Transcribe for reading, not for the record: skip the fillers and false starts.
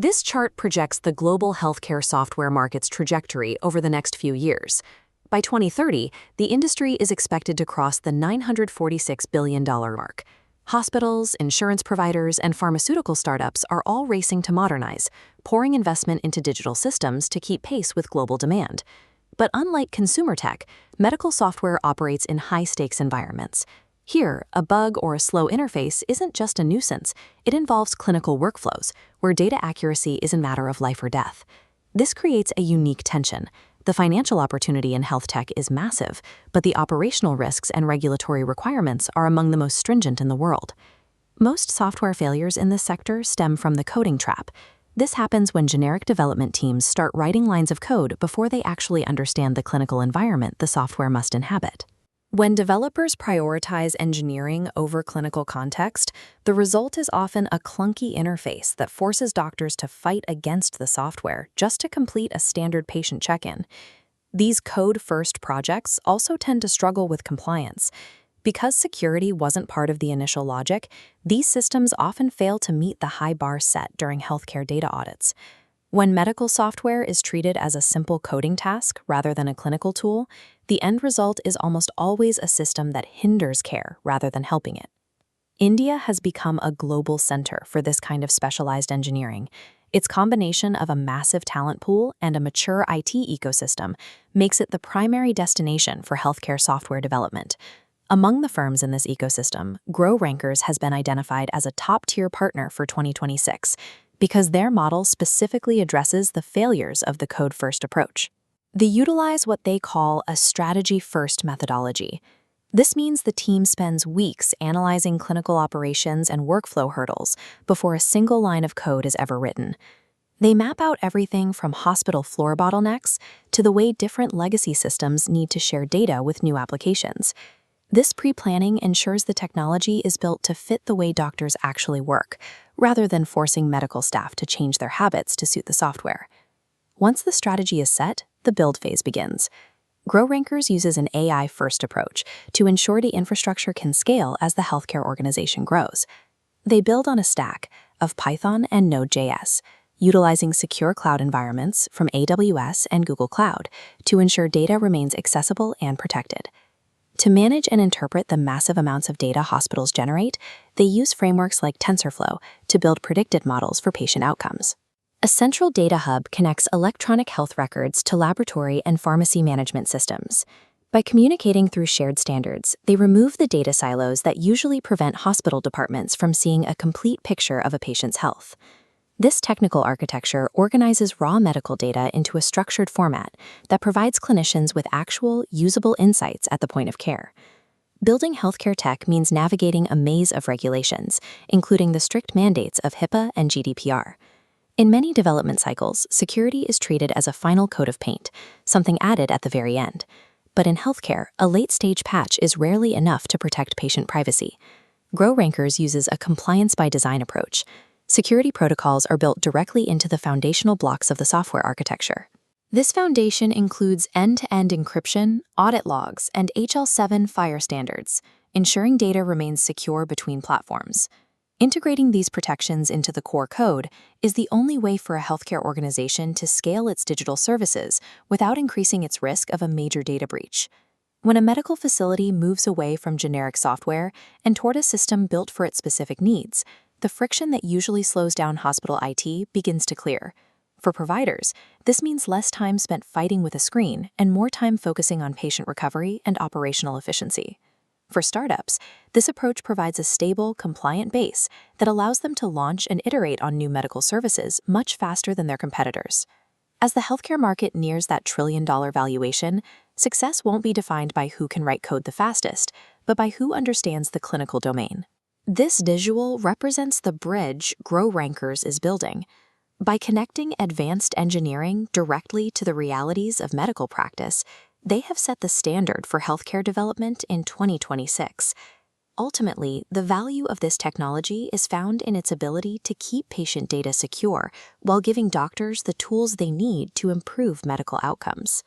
This chart projects the global healthcare software market's trajectory over the next few years. By 2030, the industry is expected to cross the $946 billion mark. Hospitals, insurance providers, and pharmaceutical startups are all racing to modernize, pouring investment into digital systems to keep pace with global demand. But unlike consumer tech, medical software operates in high-stakes environments. Here, a bug or a slow interface isn't just a nuisance, it involves clinical workflows, where data accuracy is a matter of life or death. This creates a unique tension. The financial opportunity in health tech is massive, but the operational risks and regulatory requirements are among the most stringent in the world. Most software failures in this sector stem from the coding trap. This happens when generic development teams start writing lines of code before they actually understand the clinical environment the software must inhabit. When developers prioritize engineering over clinical context, the result is often a clunky interface that forces doctors to fight against the software just to complete a standard patient check-in. These code-first projects also tend to struggle with compliance. Because security wasn't part of the initial logic, these systems often fail to meet the high bar set during healthcare data audits. When medical software is treated as a simple coding task rather than a clinical tool, the end result is almost always a system that hinders care rather than helping it. India has become a global center for this kind of specialized engineering. Its combination of a massive talent pool and a mature IT ecosystem makes it the primary destination for healthcare software development. Among the firms in this ecosystem, GrowRankers has been identified as a top-tier partner for 2026 because their model specifically addresses the failures of the code-first approach. They utilize what they call a strategy-first methodology. This means the team spends weeks analyzing clinical operations and workflow hurdles before a single line of code is ever written. They map out everything from hospital floor bottlenecks to the way different legacy systems need to share data with new applications. This pre-planning ensures the technology is built to fit the way doctors actually work, rather than forcing medical staff to change their habits to suit the software. Once the strategy is set, the build phase begins. GrowRankers uses an AI-first approach to ensure the infrastructure can scale as the healthcare organization grows. They build on a stack of Python and Node.js, utilizing secure cloud environments from AWS and Google Cloud to ensure data remains accessible and protected. To manage and interpret the massive amounts of data hospitals generate, they use frameworks like TensorFlow to build predicted models for patient outcomes. A central data hub connects electronic health records to laboratory and pharmacy management systems. By communicating through shared standards, they remove the data silos that usually prevent hospital departments from seeing a complete picture of a patient's health. This technical architecture organizes raw medical data into a structured format that provides clinicians with actual, usable insights at the point of care. Building healthcare tech means navigating a maze of regulations, including the strict mandates of HIPAA and GDPR. In many development cycles, security is treated as a final coat of paint, something added at the very end. But in healthcare, a late-stage patch is rarely enough to protect patient privacy. GrowRankers uses a compliance-by-design approach. Security protocols are built directly into the foundational blocks of the software architecture. This foundation includes end-to-end encryption, audit logs, and HL7 FHIR standards, ensuring data remains secure between platforms. Integrating these protections into the core code is the only way for a healthcare organization to scale its digital services without increasing its risk of a major data breach. When a medical facility moves away from generic software and toward a system built for its specific needs, the friction that usually slows down hospital IT begins to clear. For providers, this means less time spent fighting with a screen and more time focusing on patient recovery and operational efficiency. For startups, this approach provides a stable, compliant base that allows them to launch and iterate on new medical services much faster than their competitors. As the healthcare market nears that trillion-dollar valuation, success won't be defined by who can write code the fastest, but by who understands the clinical domain. This visual represents the bridge GrowRankers is building. By connecting advanced engineering directly to the realities of medical practice, they have set the standard for healthcare development in 2026. Ultimately, the value of this technology is found in its ability to keep patient data secure while giving doctors the tools they need to improve medical outcomes.